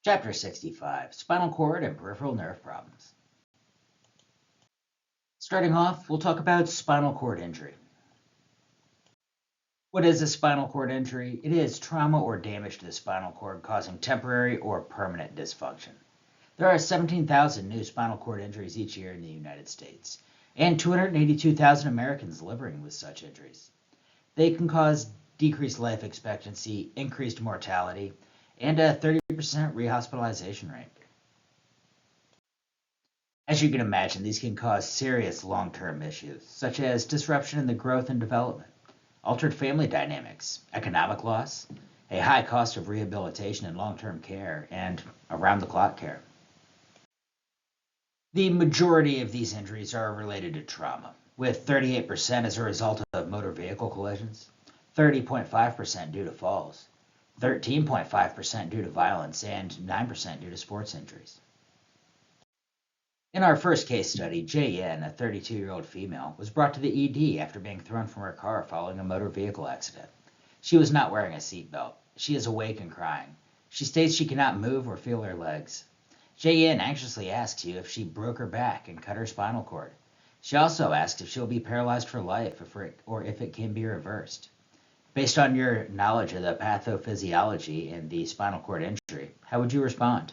Chapter 65, Spinal Cord and Peripheral Nerve Problems. Starting off, we'll talk about spinal cord injury. What is a spinal cord injury? It is trauma or damage to the spinal cord causing temporary or permanent dysfunction. There are 17,000 new spinal cord injuries each year in the United States, and 282,000 Americans living with such injuries. They can cause decreased life expectancy, increased mortality, and a 30% rehospitalization rate. As you can imagine, these can cause serious long-term issues, such as disruption in the growth and development, altered family dynamics, economic loss, a high cost of rehabilitation and long-term care, and around-the-clock care. The majority of these injuries are related to trauma, with 38% as a result of motor vehicle collisions, 30.5% due to falls, 13.5% due to violence, and 9% due to sports injuries. In our first case study, J.N., a 32-year-old female, was brought to the ED after being thrown from her car following a motor vehicle accident. She was not wearing a seatbelt. She is awake and crying. She states she cannot move or feel her legs. J.N. anxiously asks you if she broke her back and cut her spinal cord. She also asks if she'll be paralyzed for life or if it can be reversed. Based on your knowledge of the pathophysiology and the spinal cord injury, how would you respond?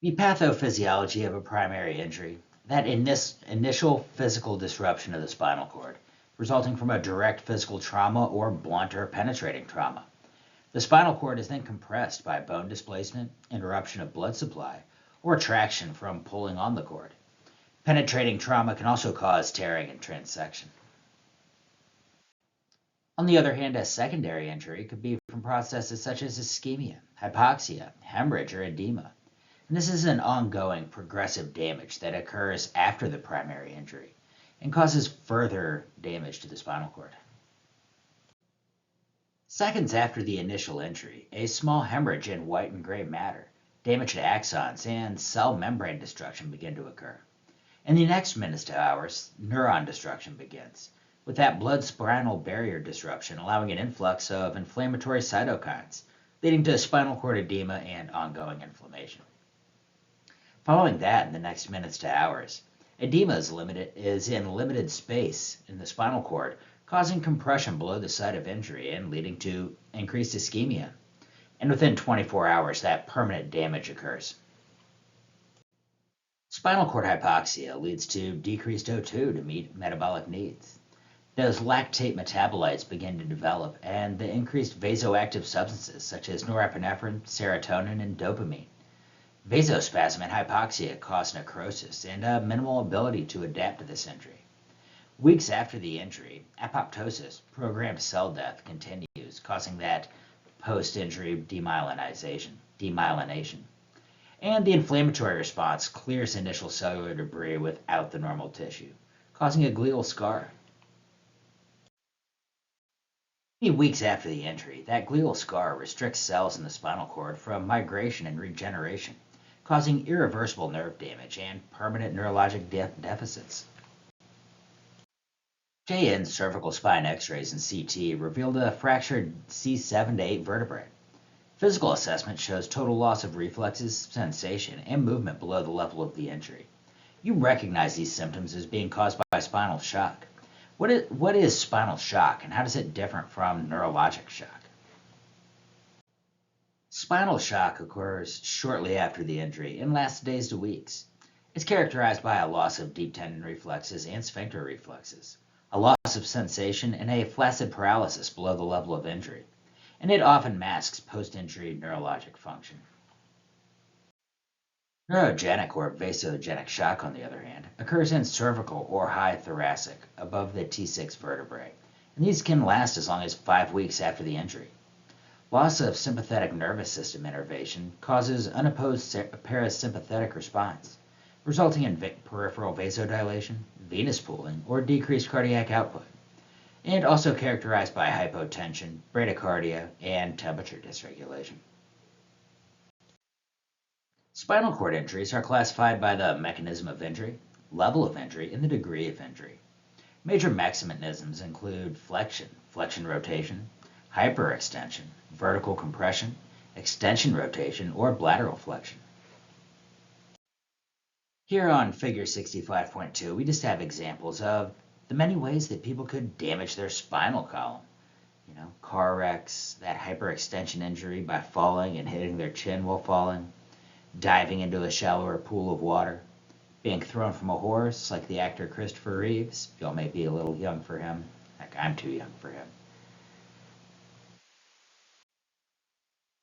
The pathophysiology of a primary injury, that initial physical disruption of the spinal cord, resulting from a direct physical trauma or blunt or penetrating trauma. The spinal cord is then compressed by bone displacement, interruption of blood supply, or traction from pulling on the cord. Penetrating trauma can also cause tearing and transection. On the other hand, a secondary injury could be from processes such as ischemia, hypoxia, hemorrhage, or edema. And this is an ongoing progressive damage that occurs after the primary injury and causes further damage to the spinal cord. Seconds after the initial injury, a small hemorrhage in white and gray matter, damage to axons, and cell membrane destruction begin to occur. In the next minutes to hours, neuron destruction begins, with that blood-spinal barrier disruption allowing an influx of inflammatory cytokines, leading to spinal cord edema and ongoing inflammation. Following that, in the next minutes to hours, edema is in limited space in the spinal cord, causing compression below the site of injury and leading to increased ischemia. And within 24 hours, that permanent damage occurs. Spinal cord hypoxia leads to decreased O2 to meet metabolic needs. Those lactate metabolites begin to develop, and the increased vasoactive substances such as norepinephrine, serotonin, and dopamine. Vasospasm and hypoxia cause necrosis and a minimal ability to adapt to this injury. Weeks after the injury, apoptosis, programmed cell death, continues, causing that post-injury demyelination. And the inflammatory response clears initial cellular debris without the normal tissue, causing a glial scar. Many weeks after the injury, that glial scar restricts cells in the spinal cord from migration and regeneration, causing irreversible nerve damage and permanent neurologic deficits. J.N.'s cervical spine x-rays and CT revealed a fractured C7 to 8 vertebrae. Physical assessment shows total loss of reflexes, sensation, and movement below the level of the injury. You recognize these symptoms as being caused by spinal shock. What is spinal shock, and how does it differ from neurologic shock? Spinal shock occurs shortly after the injury and lasts days to weeks. It's characterized by a loss of deep tendon reflexes and sphincter reflexes, a loss of sensation, and a flaccid paralysis below the level of injury, and it often masks post-injury neurologic function. Neurogenic or vasogenic shock, on the other hand, occurs in cervical or high thoracic, above the T6 vertebrae, and these can last as long as 5 weeks after the injury. Loss of sympathetic nervous system innervation causes unopposed parasympathetic response, resulting in peripheral vasodilation, venous pooling, or decreased cardiac output, and also characterized by hypotension, bradycardia, and temperature dysregulation. Spinal cord injuries are classified by the mechanism of injury, level of injury, and the degree of injury. Major mechanisms include flexion rotation, hyperextension, vertical compression, extension rotation, or lateral flexion. Here on figure 65.2, we just have examples of the many ways that people could damage their spinal column. Car wrecks, that hyperextension injury by falling and hitting their chin while falling, diving into a shallower pool of water, being thrown from a horse like the actor Christopher Reeves. Y'all may be a little young for him. Heck, I'm too young for him.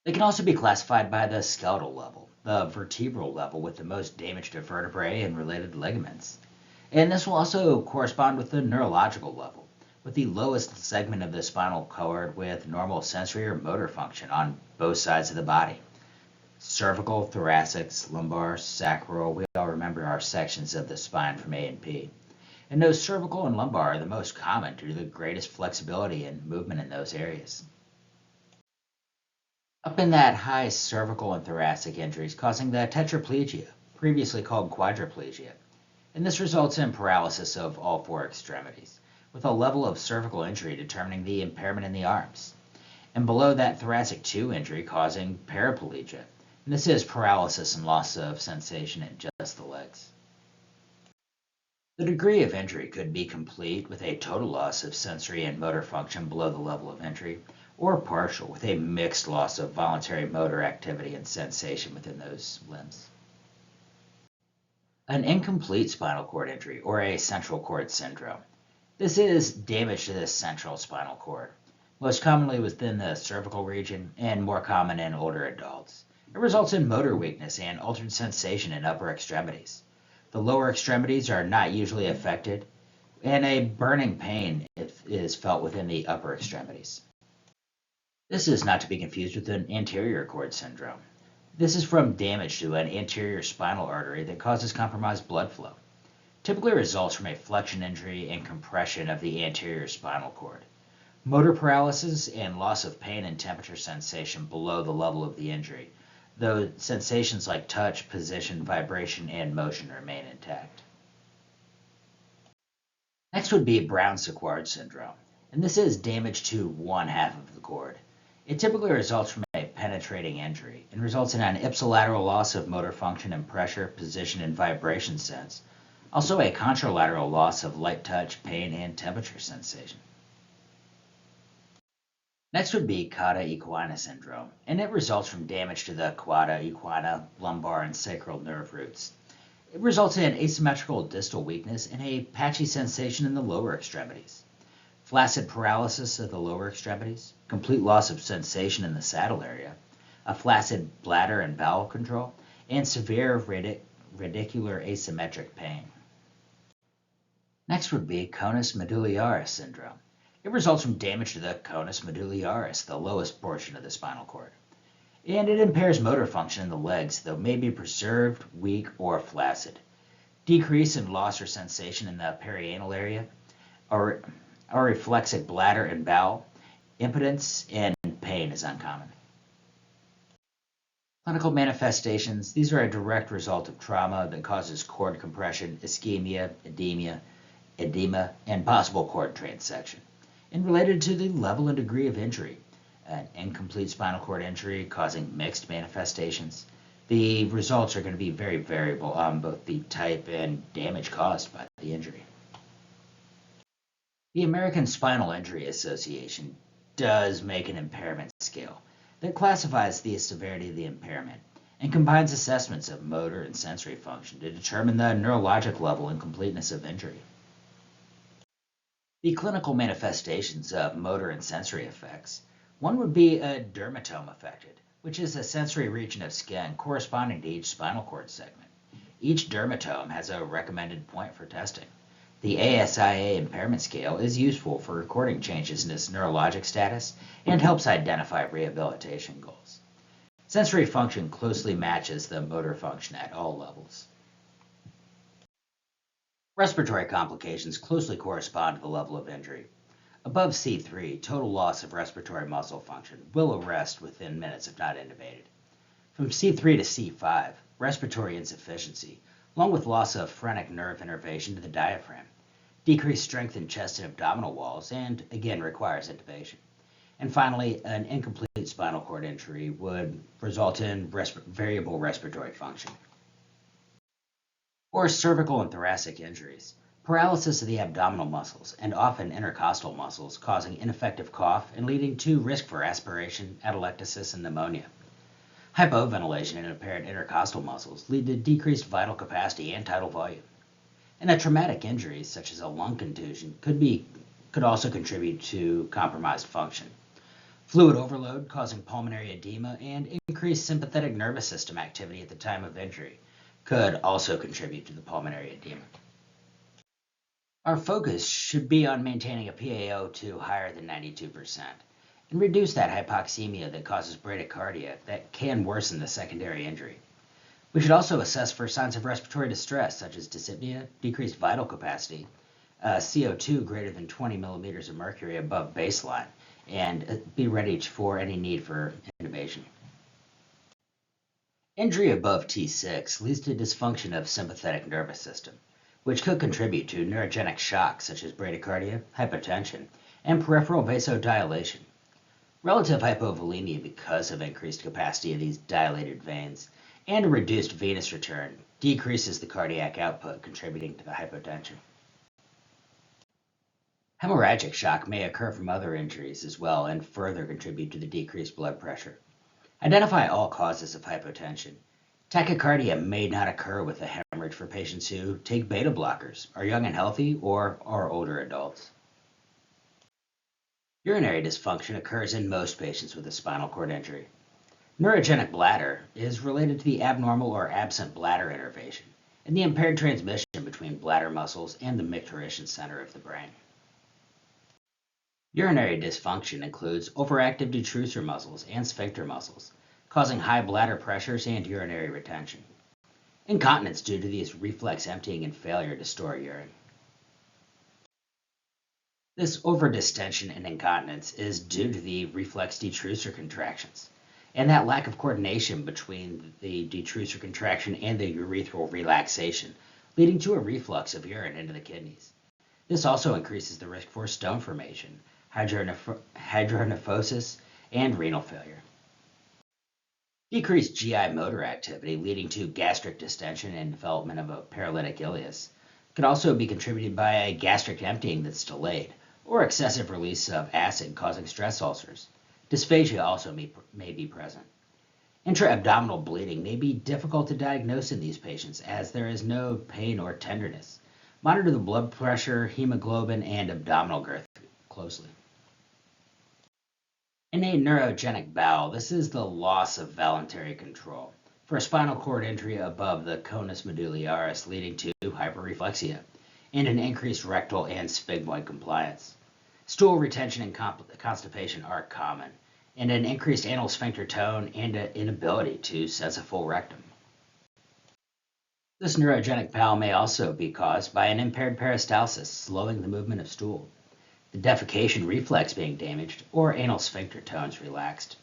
They can also be classified by the skeletal level, the vertebral level with the most damage to vertebrae and related ligaments. And this will also correspond with the neurological level, with the lowest segment of the spinal cord with normal sensory or motor function on both sides of the body. Cervical, thoracic, lumbar, sacral, we all remember our sections of the spine from A and P. And those cervical and lumbar are the most common due to the greatest flexibility and movement in those areas. Up in that high cervical and thoracic injuries causing the tetraplegia, previously called quadriplegia. And this results in paralysis of all four extremities, with a level of cervical injury determining the impairment in the arms. And below that thoracic 2 injury causing paraplegia. And this is paralysis and loss of sensation in just the legs. The degree of injury could be complete with a total loss of sensory and motor function below the level of injury, or partial with a mixed loss of voluntary motor activity and sensation within those limbs. An incomplete spinal cord injury, or a central cord syndrome. This is damage to the central spinal cord, most commonly within the cervical region and more common in older adults. It results in motor weakness and altered sensation in upper extremities. The lower extremities are not usually affected, and a burning pain is felt within the upper extremities. This is not to be confused with an anterior cord syndrome. This is from damage to an anterior spinal artery that causes compromised blood flow. Typically results from a flexion injury and compression of the anterior spinal cord. Motor paralysis and loss of pain and temperature sensation below the level of the injury, though sensations like touch, position, vibration, and motion remain intact. Next would be Brown-Séquard syndrome, and this is damage to one half of the cord. It typically results from a penetrating injury and results in an ipsilateral loss of motor function and pressure, position, and vibration sense. Also a contralateral loss of light touch, pain, and temperature sensation. Next would be cauda equina syndrome, and it results from damage to the cauda equina, lumbar, and sacral nerve roots. It results in asymmetrical distal weakness and a patchy sensation in the lower extremities. Flaccid paralysis of the lower extremities, complete loss of sensation in the saddle area, a flaccid bladder and bowel control, and severe radicular asymmetric pain. Next would be conus medullaris syndrome. It results from damage to the conus medullaris, the lowest portion of the spinal cord. And it impairs motor function in the legs, though may be preserved, weak, or flaccid. Decrease in loss or sensation in the perianal area, or reflexic bladder and bowel, impotence, and pain is uncommon. Clinical manifestations, these are a direct result of trauma that causes cord compression, ischemia, edema, and possible cord transection, and related to the level and degree of injury. An incomplete spinal cord injury causing mixed manifestations. The results are going to be very variable on both the type and damage caused by the injury. The American Spinal Injury Association does make an impairment scale that classifies the severity of the impairment and combines assessments of motor and sensory function to determine the neurologic level and completeness of injury. The clinical manifestations of motor and sensory effects. One would be a dermatome affected, which is a sensory region of skin corresponding to each spinal cord segment. Each dermatome has a recommended point for testing. The ASIA impairment scale is useful for recording changes in its neurologic status and helps identify rehabilitation goals. Sensory function closely matches the motor function at all levels. Respiratory complications closely correspond to the level of injury. Above C3, total loss of respiratory muscle function will arrest within minutes if not intubated. From C3 to C5, respiratory insufficiency, along with loss of phrenic nerve innervation to the diaphragm, decreased strength in chest and abdominal walls, and again requires intubation. And finally, an incomplete spinal cord injury would result in variable respiratory function. Or cervical and thoracic injuries. Paralysis of the abdominal muscles and often intercostal muscles, causing ineffective cough and leading to risk for aspiration, atelectasis, and pneumonia. Hypoventilation and impaired intercostal muscles lead to decreased vital capacity and tidal volume. And a traumatic injury, such as a lung contusion, could also contribute to compromised function. Fluid overload causing pulmonary edema and increased sympathetic nervous system activity at the time of injury could also contribute to the pulmonary edema. Our focus should be on maintaining a PaO2 higher than 92% and reduce that hypoxemia that causes bradycardia that can worsen the secondary injury. We should also assess for signs of respiratory distress such as dyspnea, decreased vital capacity, CO2 greater than 20 millimeters of mercury above baseline, and be ready for any need for intubation. Injury above T6 leads to dysfunction of sympathetic nervous system, which could contribute to neurogenic shocks such as bradycardia, hypotension, and peripheral vasodilation. Relative hypovolemia because of increased capacity of these dilated veins and a reduced venous return decreases the cardiac output, contributing to the hypotension. Hemorrhagic shock may occur from other injuries as well and further contribute to the decreased blood pressure. Identify all causes of hypotension. Tachycardia may not occur with a hemorrhage for patients who take beta blockers, are young and healthy, or are older adults. Urinary dysfunction occurs in most patients with a spinal cord injury. Neurogenic bladder is related to the abnormal or absent bladder innervation and the impaired transmission between bladder muscles and the micturition center of the brain. Urinary dysfunction includes overactive detrusor muscles and sphincter muscles, causing high bladder pressures and urinary retention. Incontinence due to these reflex emptying and failure to store urine. This overdistension and incontinence is due to the reflex detrusor contractions, and that lack of coordination between the detrusor contraction and the urethral relaxation, leading to a reflux of urine into the kidneys. This also increases the risk for stone formation, hydronephosis, and renal failure. Decreased GI motor activity leading to gastric distension and development of a paralytic ileus can also be contributed by a gastric emptying that's delayed, or excessive release of acid causing stress ulcers. Dysphagia also may be present. Intra-abdominal bleeding may be difficult to diagnose in these patients as there is no pain or tenderness. Monitor the blood pressure, hemoglobin, and abdominal girth closely. In a neurogenic bowel, this is the loss of voluntary control for a spinal cord injury above the conus medullaris, leading to hyperreflexia and an increased rectal and sphygmoid compliance. Stool retention and constipation are common, and an increased anal sphincter tone and an inability to sense a full rectum. This neurogenic bowel may also be caused by an impaired peristalsis, slowing the movement of stool, the defecation reflex being damaged, or anal sphincter tones relaxed.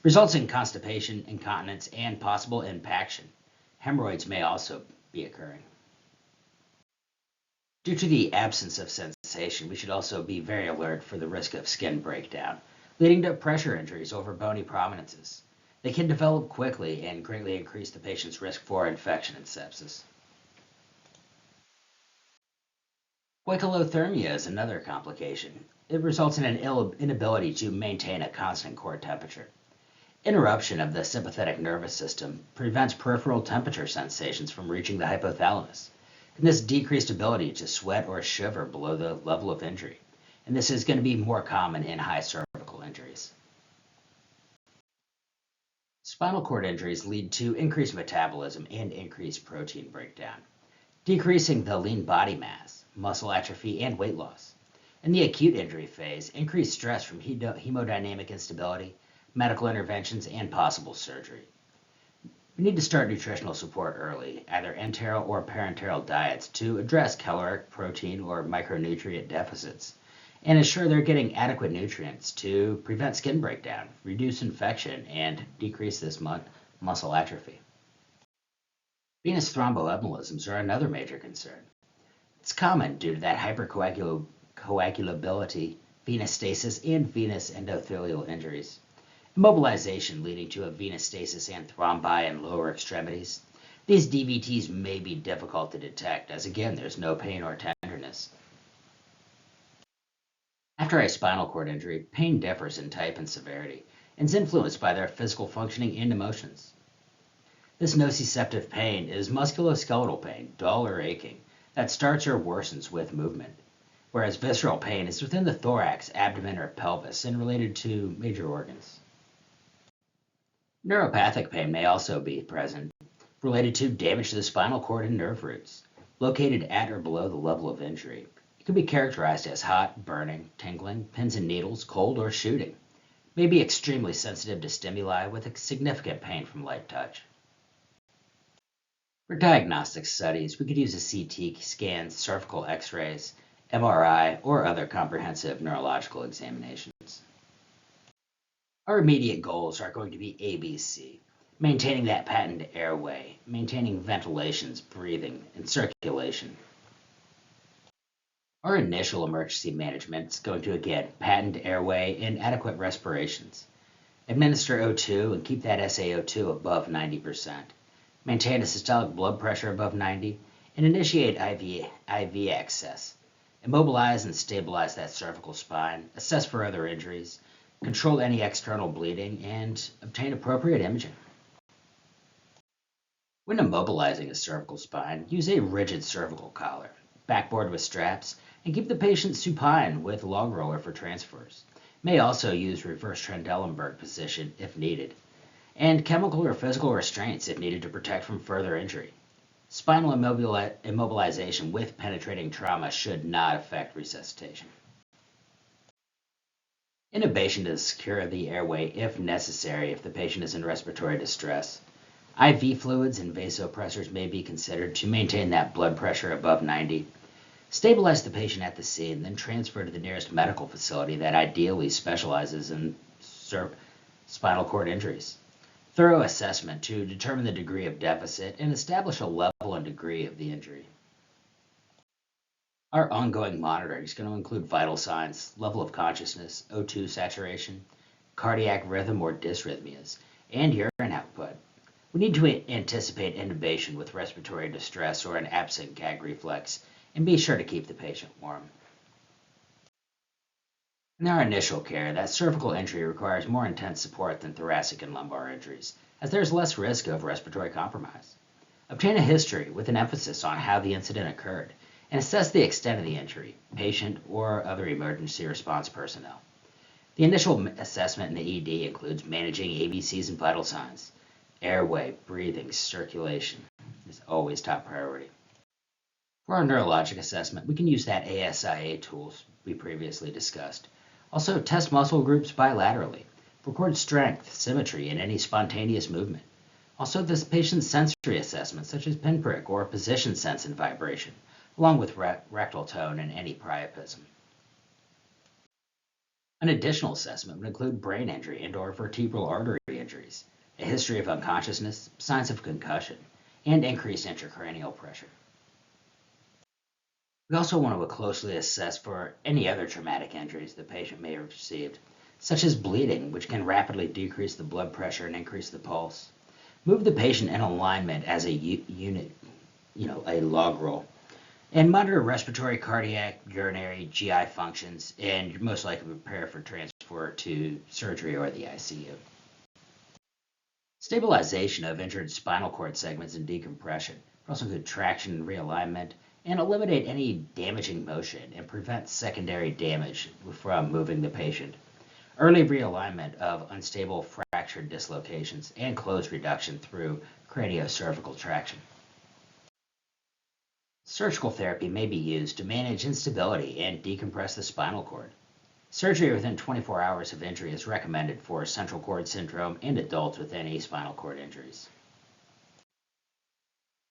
Results in constipation, incontinence, and possible impaction. Hemorrhoids may also be occurring. Due to the absence of sensation, we should also be very alert for the risk of skin breakdown, leading to pressure injuries over bony prominences. They can develop quickly and greatly increase the patient's risk for infection and sepsis. Poikilothermia is another complication. It results in an inability to maintain a constant core temperature. Interruption of the sympathetic nervous system prevents peripheral temperature sensations from reaching the hypothalamus, and this decreased ability to sweat or shiver below the level of injury. And this is going to be more common in high cervical injuries. Spinal cord injuries lead to increased metabolism and increased protein breakdown, decreasing the lean body mass, muscle atrophy, and weight loss. In the acute injury phase, increased stress from hemodynamic instability, medical interventions, and possible surgery. We need to start nutritional support early, either enteral or parenteral diets, to address caloric, protein, or micronutrient deficits, and ensure they're getting adequate nutrients to prevent skin breakdown, reduce infection, and decrease this muscle atrophy. Venous thromboembolisms are another major concern. It's common due to that hypercoagulability, venous stasis, and venous endothelial injuries. Immobilization leading to a venous stasis and thrombi in lower extremities. These DVTs may be difficult to detect, as again, there's no pain or tenderness. After a spinal cord injury, pain differs in type and severity, and is influenced by their physical functioning and emotions. This nociceptive pain is musculoskeletal pain, dull or aching, that starts or worsens with movement, whereas visceral pain is within the thorax, abdomen, or pelvis and related to major organs. Neuropathic pain may also be present, related to damage to the spinal cord and nerve roots, located at or below the level of injury. It can be characterized as hot, burning, tingling, pins and needles, cold, or shooting. May be extremely sensitive to stimuli with a significant pain from light touch. For diagnostic studies, we could use a CT scan, cervical x-rays, MRI, or other comprehensive neurological examinations. Our immediate goals are going to be ABC, maintaining that patent airway, maintaining ventilations, breathing, and circulation. Our initial emergency management is going to, again, patent airway and adequate respirations. Administer O2 and keep that SaO2 above 90%. Maintain a systolic blood pressure above 90, and initiate IV access. Immobilize and stabilize that cervical spine, assess for other injuries, control any external bleeding, and obtain appropriate imaging. When immobilizing a cervical spine, use a rigid cervical collar, backboard with straps, and keep the patient supine with log roller for transfers. May also use reverse Trendelenburg position if needed, and chemical or physical restraints if needed to protect from further injury. Spinal immobilization with penetrating trauma should not affect resuscitation. Intubation to secure the airway if necessary if the patient is in respiratory distress. IV fluids and vasopressors may be considered to maintain that blood pressure above 90. Stabilize the patient at the scene, then transfer to the nearest medical facility that ideally specializes in spinal cord injuries. Thorough assessment to determine the degree of deficit and establish a level and degree of the injury. Our ongoing monitoring is going to include vital signs, level of consciousness, O2 saturation, cardiac rhythm or dysrhythmias, and urine output. We need to anticipate intubation with respiratory distress or an absent gag reflex, and be sure to keep the patient warm. In our initial care, that cervical injury requires more intense support than thoracic and lumbar injuries, as there is less risk of respiratory compromise. Obtain a history with an emphasis on how the incident occurred, and assess the extent of the injury, patient, or other emergency response personnel. The initial assessment in the ED includes managing ABCs and vital signs. Airway, breathing, circulation is always top priority. For our neurologic assessment, we can use that ASIA tools we previously discussed. Also, test muscle groups bilaterally. Record strength, symmetry, and any spontaneous movement. Also, this patient's sensory assessment, such as pinprick or position sense and vibration, along with rectal tone and any priapism. An additional assessment would include brain injury and/or vertebral artery injuries, a history of unconsciousness, signs of concussion, and increased intracranial pressure. We also want to closely assess for any other traumatic injuries the patient may have received, such as bleeding, which can rapidly decrease the blood pressure and increase the pulse. Move the patient in alignment as a unit, a log roll, and monitor respiratory, cardiac, urinary, GI functions, and you're most likely prepare for transfer to surgery or the ICU. Stabilization of injured spinal cord segments and decompression, also good traction and realignment, and eliminate any damaging motion and prevent secondary damage from moving the patient. Early realignment of unstable fractured dislocations and closed reduction through craniocervical traction. Surgical therapy may be used to manage instability and decompress the spinal cord. Surgery within 24 hours of injury is recommended for central cord syndrome and adults with any spinal cord injuries.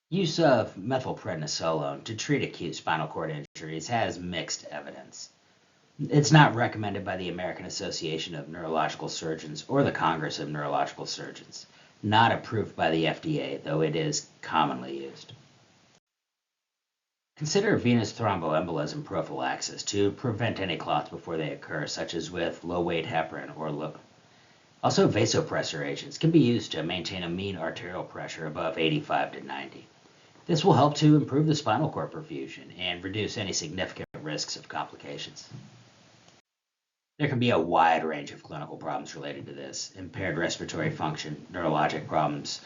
Use of methylprednisolone to treat acute spinal cord injuries has mixed evidence. It's not recommended by the American Association of Neurological Surgeons or the Congress of Neurological Surgeons. Not approved by the FDA, though it is commonly used. Consider venous thromboembolism prophylaxis to prevent any clots before they occur, such as with low-weight heparin or also vasopressor agents can be used to maintain a mean arterial pressure above 85 to 90. This will help to improve the spinal cord perfusion and reduce any significant risks of complications. There can be a wide range of clinical problems related to this: impaired respiratory function, neurologic problems,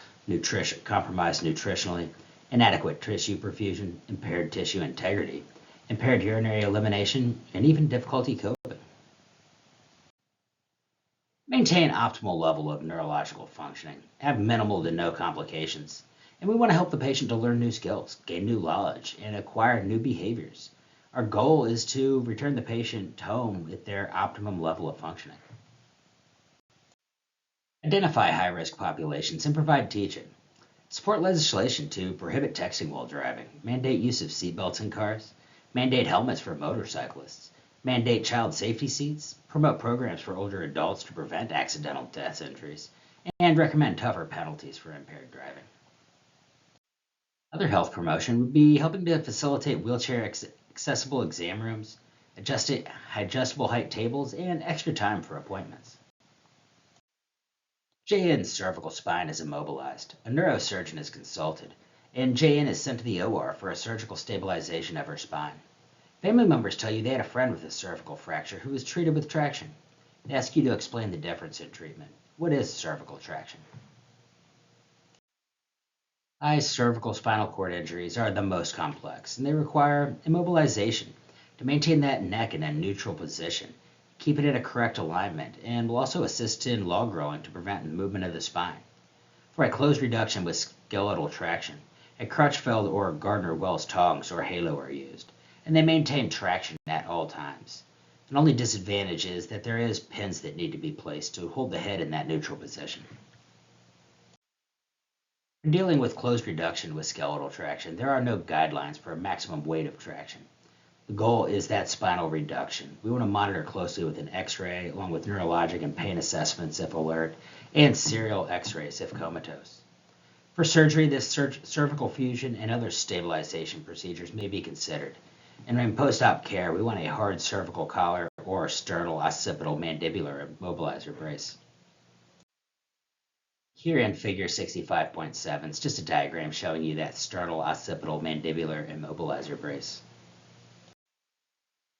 compromised nutritionally, inadequate tissue perfusion, impaired tissue integrity, impaired urinary elimination, and even difficulty coping. Maintain optimal level of neurological functioning, have minimal to no complications, and we want to help the patient to learn new skills, gain new knowledge, and acquire new behaviors. Our goal is to return the patient home at their optimum level of functioning. Identify high-risk populations and provide teaching. Support legislation to prohibit texting while driving, mandate use of seatbelts in cars, mandate helmets for motorcyclists, mandate child safety seats, promote programs for older adults to prevent accidental death injuries, and recommend tougher penalties for impaired driving. Other health promotion would be helping to facilitate wheelchair accessible exam rooms, adjustable height tables, and extra time for appointments. JN's cervical spine is immobilized. A neurosurgeon is consulted, and JN is sent to the OR for a surgical stabilization of her spine. Family members tell you they had a friend with a cervical fracture who was treated with traction. They ask you to explain the difference in treatment. What is cervical traction? High cervical spinal cord injuries are the most complex, and they require immobilization to maintain that neck in a neutral position, keep it in a correct alignment, and will also assist in log rolling to prevent the movement of the spine. For a closed reduction with skeletal traction, a Crutchfield or Gardner-Wells tongs or halo are used, and they maintain traction at all times. An only disadvantage is that there is pins that need to be placed to hold the head in that neutral position. In dealing with closed reduction with skeletal traction, there are no guidelines for a maximum weight of traction. The goal is that spinal reduction. We want to monitor closely with an X-ray, along with neurologic and pain assessments if alert, and serial X-rays if comatose. For surgery, this cervical fusion and other stabilization procedures may be considered. And in post-op care, we want a hard cervical collar or sternal occipital mandibular immobilizer brace. Here in figure 65.7, it's just a diagram showing you that sternal occipital mandibular immobilizer brace.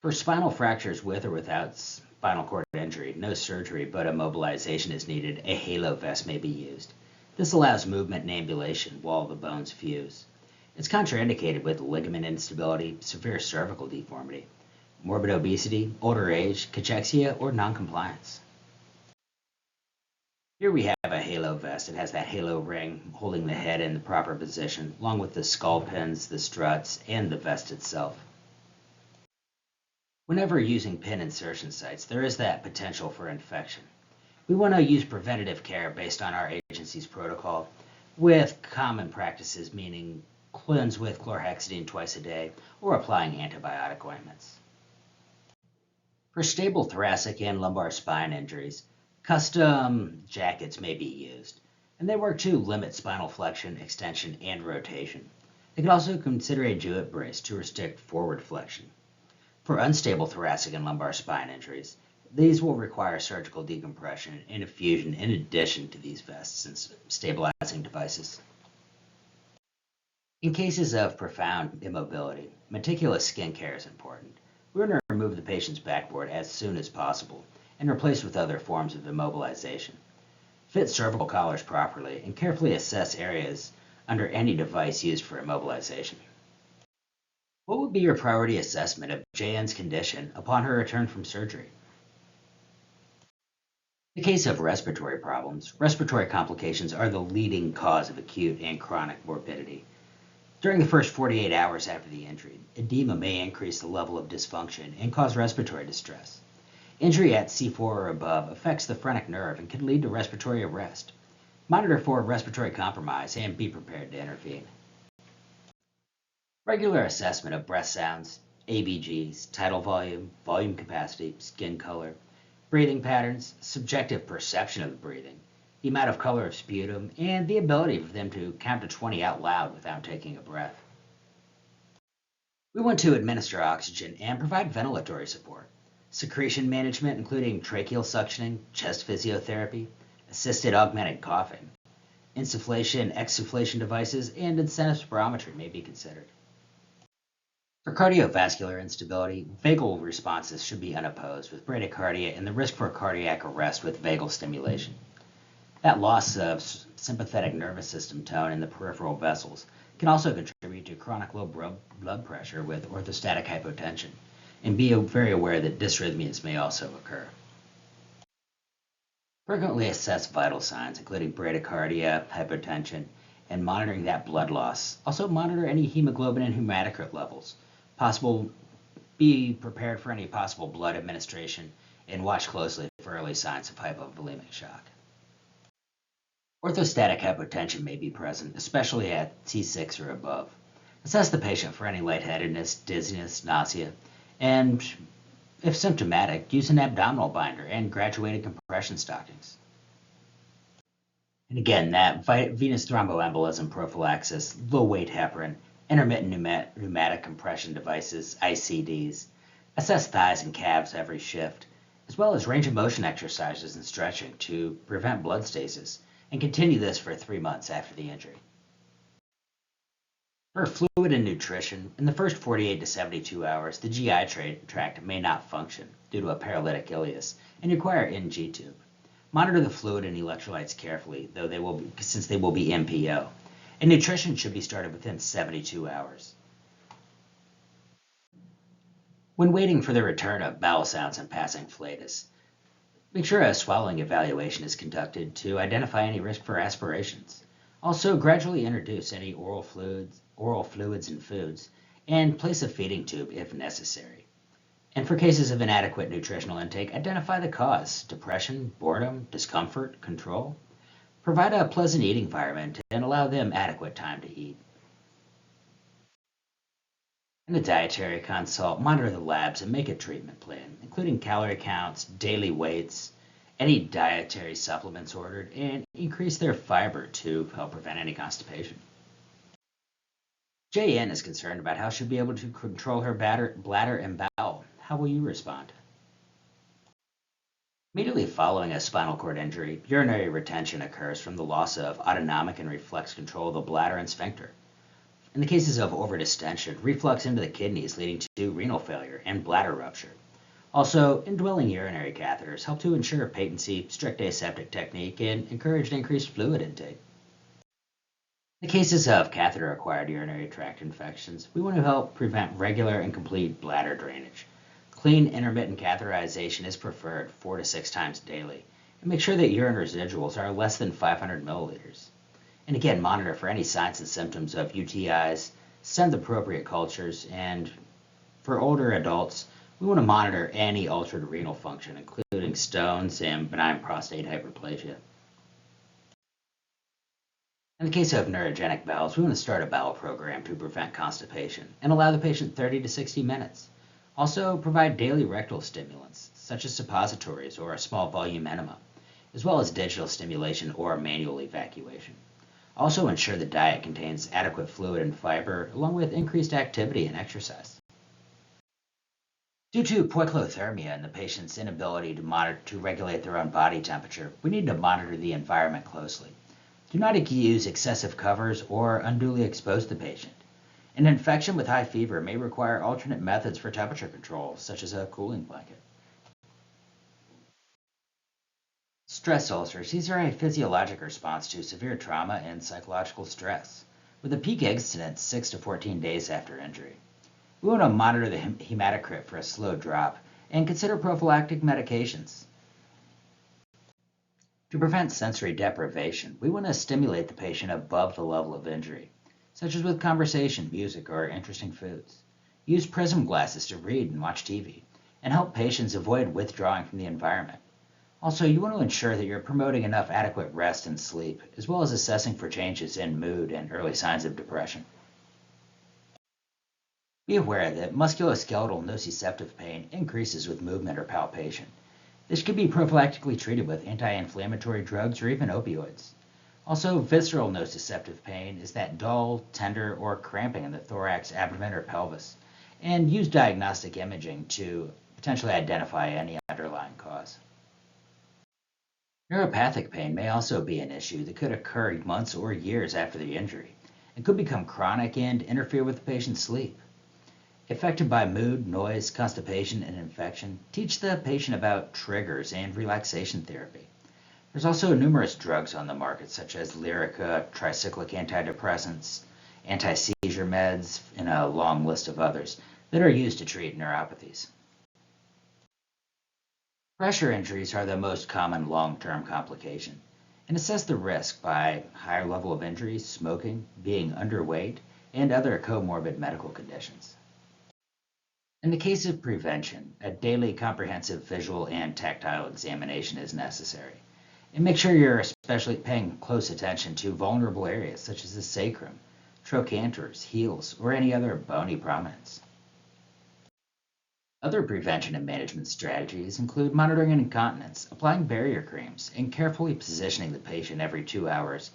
For spinal fractures with or without spinal cord injury, no surgery but immobilization is needed. A halo vest may be used. This allows movement and ambulation while the bones fuse. It's contraindicated with ligament instability, severe cervical deformity, morbid obesity, older age, cachexia, or noncompliance. Here we have a halo vest. It has that halo ring holding the head in the proper position, along with the skull pins, the struts, and the vest itself. Whenever using pin insertion sites, there is that potential for infection. We want to use preventative care based on our agency's protocol, with common practices meaning cleanse with chlorhexidine twice a day or applying antibiotic ointments. For stable thoracic and lumbar spine injuries, custom jackets may be used, and they work to limit spinal flexion, extension, and rotation. They can also consider a Jewett brace to restrict forward flexion. For unstable thoracic and lumbar spine injuries, these will require surgical decompression and infusion in addition to these vests and stabilizing devices. In cases of profound immobility, meticulous skin care is important. We're going to remove the patient's backboard as soon as possible and replace with other forms of immobilization. Fit cervical collars properly and carefully assess areas under any device used for immobilization. What would be your priority assessment of JN's condition upon her return from surgery? In the case of respiratory problems, respiratory complications are the leading cause of acute and chronic morbidity. During the first 48 hours after the injury, edema may increase the level of dysfunction and cause respiratory distress. Injury at C4 or above affects the phrenic nerve and can lead to respiratory arrest. Monitor for respiratory compromise and be prepared to intervene. Regular assessment of breath sounds, ABGs, tidal volume, volume capacity, skin color, breathing patterns, subjective perception of the breathing, the amount of color of sputum, and the ability for them to count to 20 out loud without taking a breath. We want to administer oxygen and provide ventilatory support. Secretion management, including tracheal suctioning, chest physiotherapy, assisted augmented coughing, insufflation, exsufflation devices, and incentive spirometry may be considered. For cardiovascular instability, vagal responses should be unopposed with bradycardia and the risk for cardiac arrest with vagal stimulation. That loss of sympathetic nervous system tone in the peripheral vessels can also contribute to chronic low blood pressure with orthostatic hypotension, and be very aware that dysrhythmias may also occur. Frequently assess vital signs, including bradycardia, hypotension, and monitoring that blood loss. Also monitor any hemoglobin and hematocrit levels. Be prepared for any possible blood administration, and watch closely for early signs of hypovolemic shock. Orthostatic hypotension may be present, especially at T6 or above. Assess the patient for any lightheadedness, dizziness, nausea, and if symptomatic, use an abdominal binder and graduated compression stockings. And again, that venous thromboembolism prophylaxis, low-weight heparin, intermittent pneumatic compression devices, ICDs, assess thighs and calves every shift, as well as range of motion exercises and stretching to prevent blood stasis, and continue this for 3 months after the injury. For fluid and nutrition, in the first 48 to 72 hours, the GI tract may not function due to a paralytic ileus and require NG tube. Monitor the fluid and electrolytes carefully, since they will be MPO, and nutrition should be started within 72 hours. When waiting for the return of bowel sounds and passing flatus, make sure a swallowing evaluation is conducted to identify any risk for aspirations. Also, gradually introduce any oral fluids and foods, and place a feeding tube if necessary. And for cases of inadequate nutritional intake, identify the cause: depression, boredom, discomfort, control. Provide a pleasant eating environment and allow them adequate time to eat. In a dietary consult, monitor the labs and make a treatment plan, including calorie counts, daily weights, any dietary supplements ordered, and increase their fiber to help prevent any constipation. JN is concerned about how she'll be able to control her bladder and bowel. How will you respond? Immediately following a spinal cord injury, urinary retention occurs from the loss of autonomic and reflex control of the bladder and sphincter. In the cases of overdistension, reflux into the kidneys leading to renal failure and bladder rupture. Also, indwelling urinary catheters help to ensure patency, strict aseptic technique, and encourage increased fluid intake. In the cases of catheter-acquired urinary tract infections, we want to help prevent regular and complete bladder drainage. Clean intermittent catheterization is preferred 4 to 6 times daily, and make sure that urine residuals are less than 500 milliliters. And again, monitor for any signs and symptoms of UTIs, send appropriate cultures, and for older adults, we want to monitor any altered renal function, including stones and benign prostate hyperplasia. In the case of neurogenic bowels, we want to start a bowel program to prevent constipation and allow the patient 30 to 60 minutes. Also, provide daily rectal stimulants, such as suppositories or a small volume enema, as well as digital stimulation or manual evacuation. Also ensure the diet contains adequate fluid and fiber, along with increased activity and exercise. Due to poikilothermia and the patient's inability to regulate their own body temperature, we need to monitor the environment closely. Do not use excessive covers or unduly expose the patient. An infection with high fever may require alternate methods for temperature control, such as a cooling blanket. Stress ulcers. These are a physiologic response to severe trauma and psychological stress, with a peak incidence 6 to 14 days after injury. We want to monitor the hematocrit for a slow drop and consider prophylactic medications. To prevent sensory deprivation, we want to stimulate the patient above the level of injury, such as with conversation, music, or interesting foods. Use prism glasses to read and watch TV, and help patients avoid withdrawing from the environment. Also, you want to ensure that you're promoting enough adequate rest and sleep, as well as assessing for changes in mood and early signs of depression. Be aware that musculoskeletal nociceptive pain increases with movement or palpation. This can be prophylactically treated with anti-inflammatory drugs or even opioids. Also, visceral nociceptive pain is that dull, tender, or cramping in the thorax, abdomen, or pelvis, and use diagnostic imaging to potentially identify any underlying cause. Neuropathic pain may also be an issue that could occur months or years after the injury and could become chronic and interfere with the patient's sleep. Affected by mood, noise, constipation, and infection, teach the patient about triggers and relaxation therapy. There's also numerous drugs on the market, such as Lyrica, tricyclic antidepressants, anti-seizure meds, and a long list of others that are used to treat neuropathies. Pressure injuries are the most common long-term complication, and assess the risk by higher level of injuries, smoking, being underweight, and other comorbid medical conditions. In the case of prevention, a daily comprehensive visual and tactile examination is necessary. And make sure you're especially paying close attention to vulnerable areas such as the sacrum, trochanters, heels, or any other bony prominence. Other prevention and management strategies include monitoring incontinence, applying barrier creams, and carefully positioning the patient every 2 hours,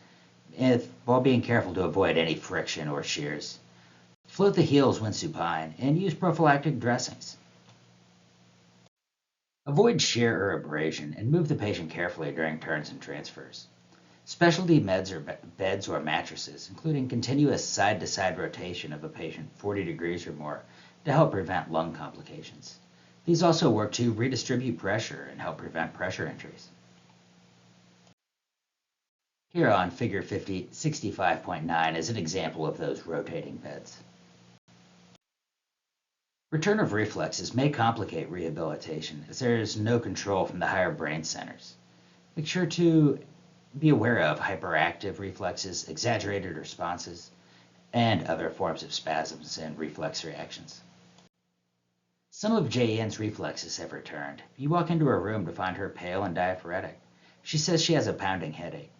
while being careful to avoid any friction or shears. Float the heels when supine, and use prophylactic dressings. Avoid shear or abrasion, and move the patient carefully during turns and transfers. Specialty beds or mattresses, including continuous side-to-side rotation of a patient 40 degrees or more, to help prevent lung complications. These also work to redistribute pressure and help prevent pressure injuries. Here on figure 65.9 is an example of those rotating beds. Return of reflexes may complicate rehabilitation as there is no control from the higher brain centers. Make sure to be aware of hyperactive reflexes, exaggerated responses, and other forms of spasms and reflex reactions. Some of JN's reflexes have returned. You walk into her room to find her pale and diaphoretic. She says she has a pounding headache.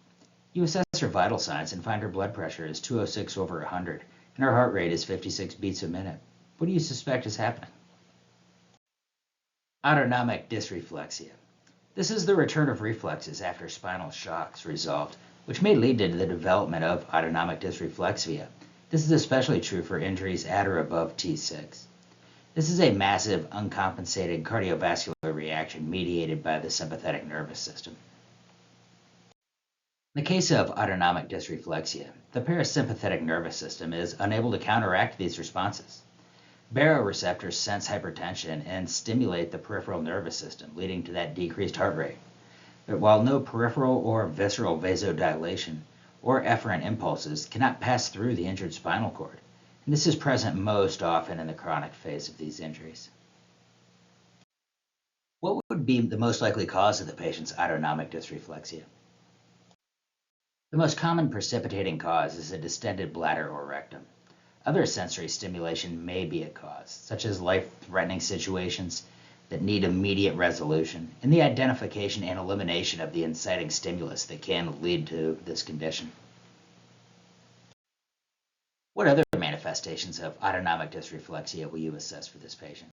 You assess her vital signs and find her blood pressure is 206 over 100, and her heart rate is 56 beats a minute. What do you suspect is happening? Autonomic dysreflexia. This is the return of reflexes after spinal shocks resolved, which may lead to the development of autonomic dysreflexia. This is especially true for injuries at or above T6. This is a massive, uncompensated cardiovascular reaction mediated by the sympathetic nervous system. In the case of autonomic dysreflexia, the parasympathetic nervous system is unable to counteract these responses. Baroreceptors sense hypertension and stimulate the peripheral nervous system, leading to that decreased heart rate. But while no peripheral or visceral vasodilation or efferent impulses cannot pass through the injured spinal cord, and this is present most often in the chronic phase of these injuries. What would be the most likely cause of the patient's autonomic dysreflexia? The most common precipitating cause is a distended bladder or rectum. Other sensory stimulation may be a cause, such as life-threatening situations that need immediate resolution, and the identification and elimination of the inciting stimulus that can lead to this condition. What other manifestations of autonomic dysreflexia will you assess for this patient?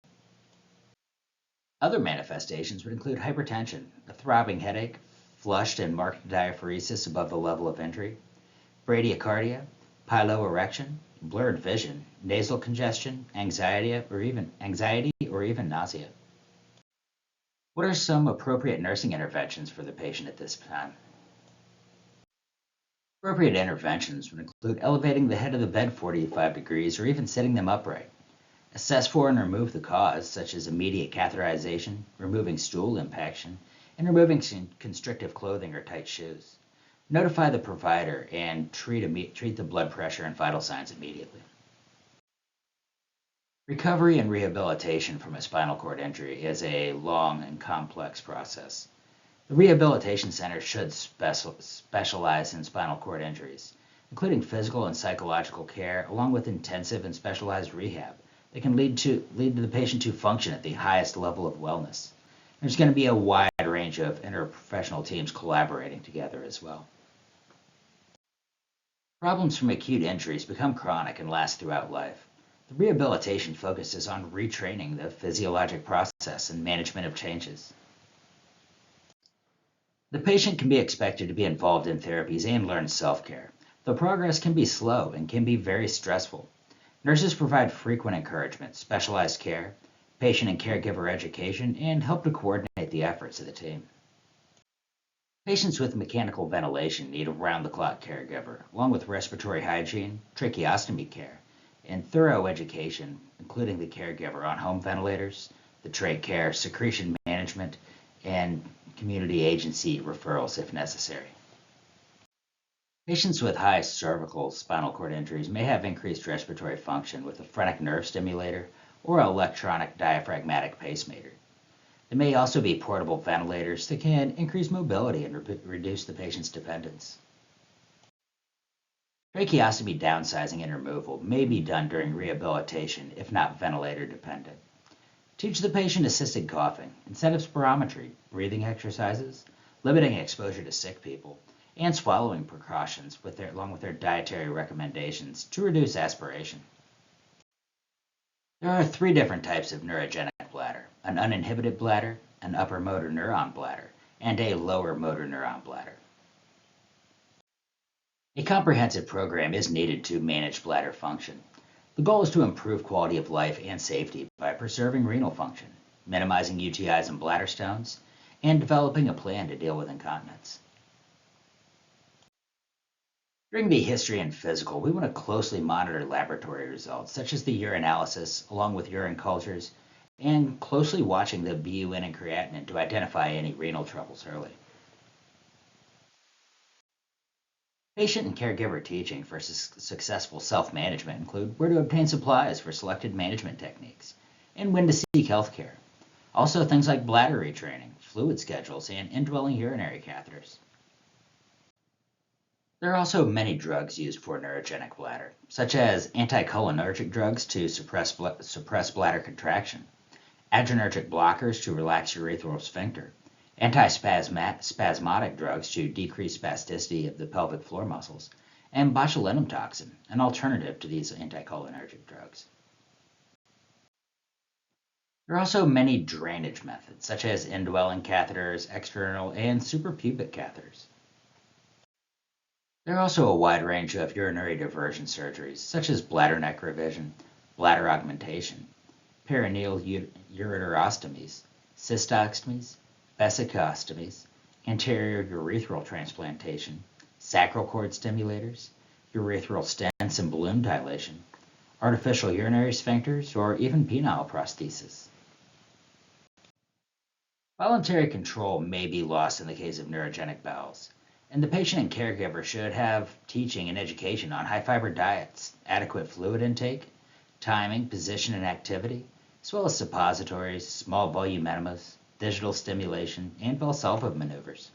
Other manifestations would include hypertension, a throbbing headache, flushed and marked diaphoresis above the level of injury, bradycardia, piloerection, blurred vision, nasal congestion, anxiety, or even nausea. What are some appropriate nursing interventions for the patient at this time? Appropriate interventions would include elevating the head of the bed 45 degrees or even sitting them upright. Assess for and remove the cause, such as immediate catheterization, removing stool impaction, and removing constrictive clothing or tight shoes. Notify the provider and treat the blood pressure and vital signs immediately. Recovery and rehabilitation from a spinal cord injury is a long and complex process. The rehabilitation center should specialize in spinal cord injuries, including physical and psychological care, along with intensive and specialized rehab that can lead the patient to function at the highest level of wellness. There's going to be a wide range of interprofessional teams collaborating together as well. Problems from acute injuries become chronic and last throughout life. The rehabilitation focuses on retraining the physiologic process and management of changes. The patient can be expected to be involved in therapies and learn self-care, though progress can be slow and can be very stressful. Nurses provide frequent encouragement, specialized care, patient and caregiver education, and help to coordinate the efforts of the team. Patients with mechanical ventilation need a round-the-clock caregiver, along with respiratory hygiene, tracheostomy care, and thorough education, including the caregiver on home ventilators, the trach care, secretion management, and community agency referrals if necessary. Patients with high cervical spinal cord injuries may have increased respiratory function with a phrenic nerve stimulator or electronic diaphragmatic pacemaker. There may also be portable ventilators that can increase mobility and reduce the patient's dependence. Tracheostomy downsizing and removal may be done during rehabilitation if not ventilator dependent. Teach the patient assisted coughing instead of spirometry, breathing exercises, limiting exposure to sick people, and swallowing precautions along with their dietary recommendations to reduce aspiration. There are 3 different types of neurogenic bladder: an uninhibited bladder, an upper motor neuron bladder, and a lower motor neuron bladder. A comprehensive program is needed to manage bladder function. The goal is to improve quality of life and safety by preserving renal function, minimizing UTIs and bladder stones, and developing a plan to deal with incontinence. During the history and physical, we want to closely monitor laboratory results, such as the urinalysis, along with urine cultures, and closely watching the BUN and creatinine to identify any renal troubles early. Patient and caregiver teaching for successful self-management include where to obtain supplies for selected management techniques, and when to seek health care. Also things like bladder retraining, fluid schedules, and indwelling urinary catheters. There are also many drugs used for neurogenic bladder, such as anticholinergic drugs to suppress bladder contraction, adrenergic blockers to relax urethral sphincter, antispasmodic drugs to decrease spasticity of the pelvic floor muscles, and botulinum toxin, an alternative to these anticholinergic drugs. There are also many drainage methods, such as indwelling catheters, external and suprapubic catheters. There are also a wide range of urinary diversion surgeries, such as bladder neck revision, bladder augmentation, perineal ureterostomies, cystostomies, vesicostomies, anterior urethral transplantation, sacral cord stimulators, urethral stents and balloon dilation, artificial urinary sphincters, or even penile prosthesis. Voluntary control may be lost in the case of neurogenic bowels, and the patient and caregiver should have teaching and education on high-fiber diets, adequate fluid intake, timing, position, and activity, as well as suppositories, small volume enemas, digital stimulation, and Valsalva maneuvers.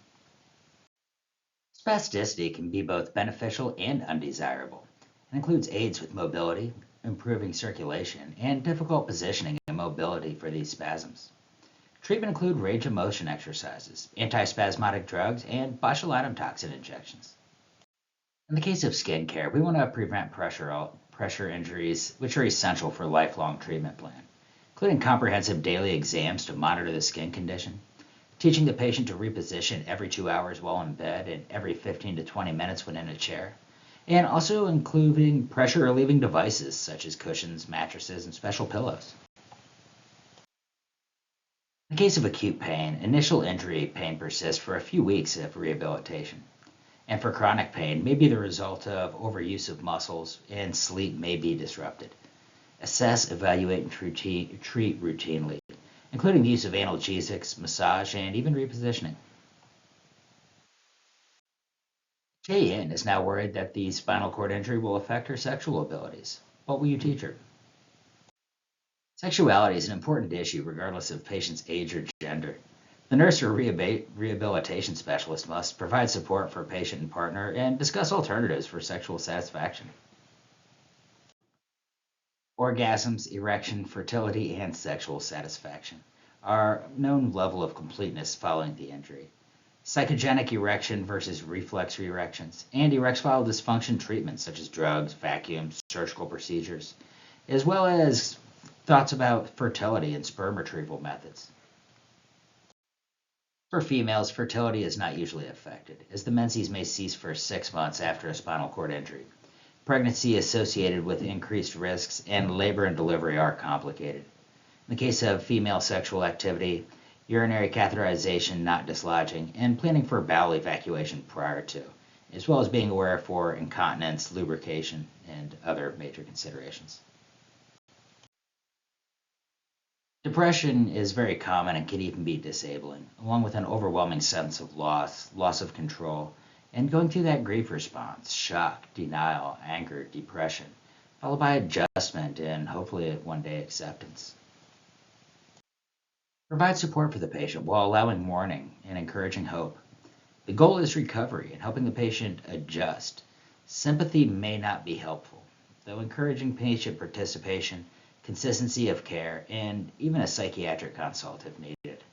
Spasticity can be both beneficial and undesirable, and includes aids with mobility, improving circulation, and difficult positioning and mobility for these spasms. Treatment include range of motion exercises, antispasmodic drugs, and botulinum toxin injections. In the case of skin care, we want to prevent pressure injuries, which are essential for a lifelong treatment plan, including comprehensive daily exams to monitor the skin condition, teaching the patient to reposition every 2 hours while in bed and every 15 to 20 minutes when in a chair, and also including pressure relieving devices such as cushions, mattresses, and special pillows. In the case of acute pain, initial injury pain persists for a few weeks of rehabilitation. And for chronic pain, may be the result of overuse of muscles and sleep may be disrupted. Assess, evaluate, and treat routinely, including the use of analgesics, massage, and even repositioning. Jae-in is now worried that the spinal cord injury will affect her sexual abilities. What will you teach her? Sexuality is an important issue regardless of patient's age or gender. The nurse or rehabilitation specialist must provide support for patient and partner and discuss alternatives for sexual satisfaction. Orgasms, erection, fertility, and sexual satisfaction are a known level of completeness following the injury. Psychogenic erection versus reflex erections, and erectile dysfunction treatments such as drugs, vacuums, surgical procedures, as well as thoughts about fertility and sperm retrieval methods. For females, fertility is not usually affected, as the menses may cease for 6 months after a spinal cord injury. Pregnancy associated with increased risks, and labor and delivery are complicated. In the case of female sexual activity, urinary catheterization, not dislodging, and planning for bowel evacuation prior to, as well as being aware for incontinence, lubrication, and other major considerations. Depression is very common and can even be disabling, along with an overwhelming sense of loss of control, and going through that grief response, shock, denial, anger, depression, followed by adjustment and hopefully one day acceptance. Provide support for the patient while allowing mourning and encouraging hope. The goal is recovery and helping the patient adjust. Sympathy may not be helpful, though encouraging patient participation, consistency of care, and even a psychiatric consult if needed.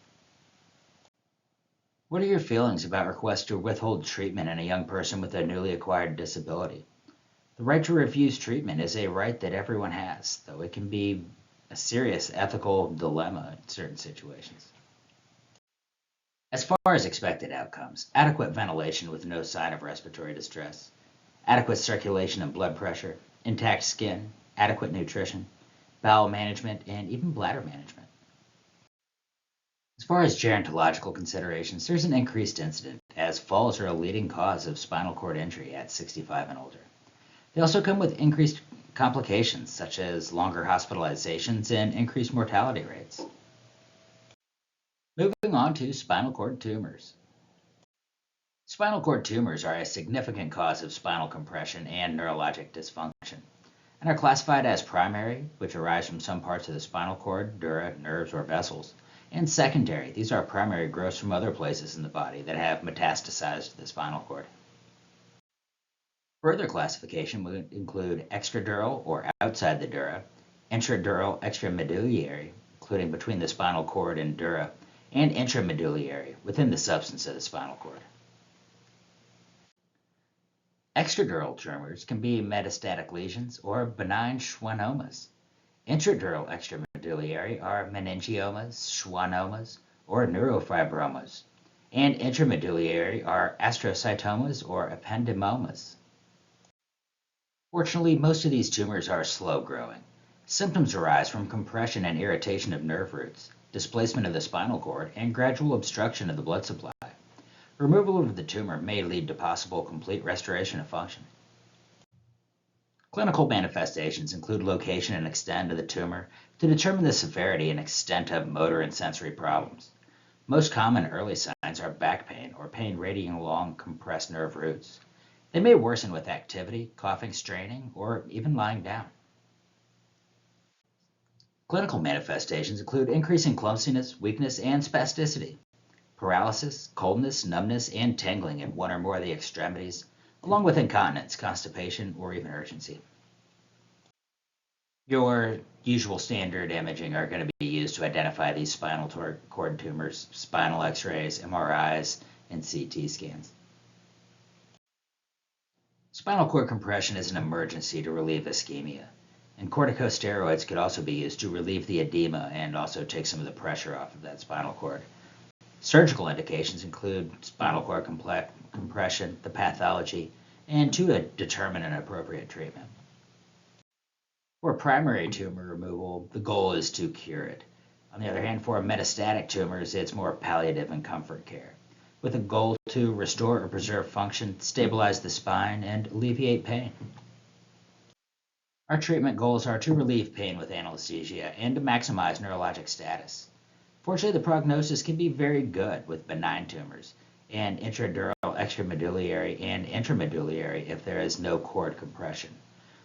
What are your feelings about requests to withhold treatment in a young person with a newly acquired disability? The right to refuse treatment is a right that everyone has, though it can be a serious ethical dilemma in certain situations. As far as expected outcomes, adequate ventilation with no sign of respiratory distress, adequate circulation and blood pressure, intact skin, adequate nutrition, bowel management, and even bladder management. As far as gerontological considerations, there's an increased incidence as falls are a leading cause of spinal cord injury at 65 and older. They also come with increased complications such as longer hospitalizations and increased mortality rates. Moving on to spinal cord tumors. Spinal cord tumors are a significant cause of spinal compression and neurologic dysfunction, and are classified as primary, which arise from some parts of the spinal cord, dura, nerves, or vessels, and secondary. These are primary growths from other places in the body that have metastasized to the spinal cord. Further classification would include extradural or outside the dura, intradural extramedullary, including between the spinal cord and dura, and intramedullary, within the substance of the spinal cord. Extradural tumors can be metastatic lesions or benign schwannomas. Intradural extramedullary are meningiomas, schwannomas, or neurofibromas, and intramedullary are astrocytomas or ependymomas. Fortunately, most of these tumors are slow growing. Symptoms arise from compression and irritation of nerve roots, displacement of the spinal cord, and gradual obstruction of the blood supply. Removal of the tumor may lead to possible complete restoration of function. Clinical manifestations include location and extent of the tumor to determine the severity and extent of motor and sensory problems. Most common early signs are back pain or pain radiating along compressed nerve roots. They may worsen with activity, coughing, straining, or even lying down. Clinical manifestations include increasing clumsiness, weakness, and spasticity, paralysis, coldness, numbness, and tingling in one or more of the extremities, along with incontinence, constipation, or even urgency. Your usual standard imaging are going to be used to identify these spinal cord tumors, spinal x-rays, MRIs, and CT scans. Spinal cord compression is an emergency to relieve ischemia, and corticosteroids could also be used to relieve the edema and also take some of the pressure off of that spinal cord. Surgical indications include spinal cord compression, the pathology, and to determine an appropriate treatment. For primary tumor removal, the goal is to cure it. On the other hand, for metastatic tumors, it's more palliative and comfort care, with a goal to restore or preserve function, stabilize the spine, and alleviate pain. Our treatment goals are to relieve pain with anesthesia and to maximize neurologic status. Fortunately, the prognosis can be very good with benign tumors and intradural, extramedullary, and intramedullary if there is no cord compression.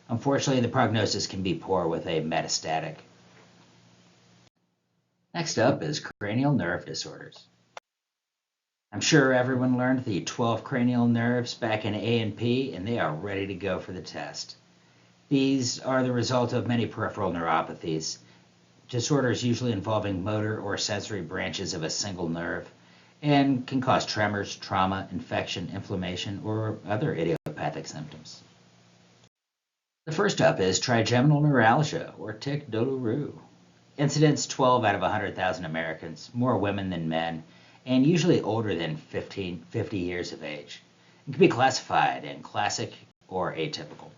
Unfortunately, the prognosis can be poor with a metastatic. Next up is cranial nerve disorders. I'm sure everyone learned the 12 cranial nerves back in A&P, and they are ready to go for the test. These are the result of many peripheral neuropathies, disorders usually involving motor or sensory branches of a single nerve, and can cause tremors, trauma, infection, inflammation, or other idiopathic symptoms. The first up is trigeminal neuralgia, or tic douloureux. Incidence 12 out of 100,000 Americans, more women than men, and usually older than 50 years of age. It can be classified in classic or atypical.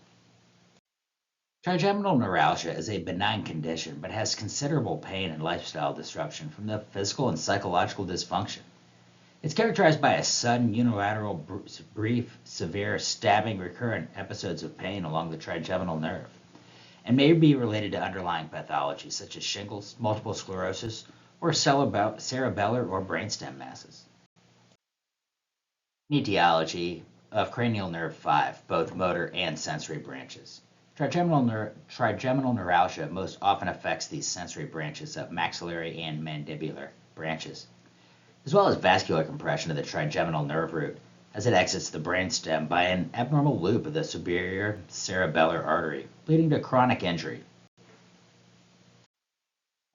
Trigeminal neuralgia is a benign condition but has considerable pain and lifestyle disruption from the physical and psychological dysfunction. It's characterized by a sudden, unilateral, brief, severe, stabbing, recurrent episodes of pain along the trigeminal nerve, and may be related to underlying pathologies such as shingles, multiple sclerosis, or cerebellar or brainstem masses. Etiology of cranial nerve 5, both motor and sensory branches. Trigeminal neuralgia most often affects these sensory branches of maxillary and mandibular branches, as well as vascular compression of the trigeminal nerve root as it exits the brainstem by an abnormal loop of the superior cerebellar artery, leading to chronic injury.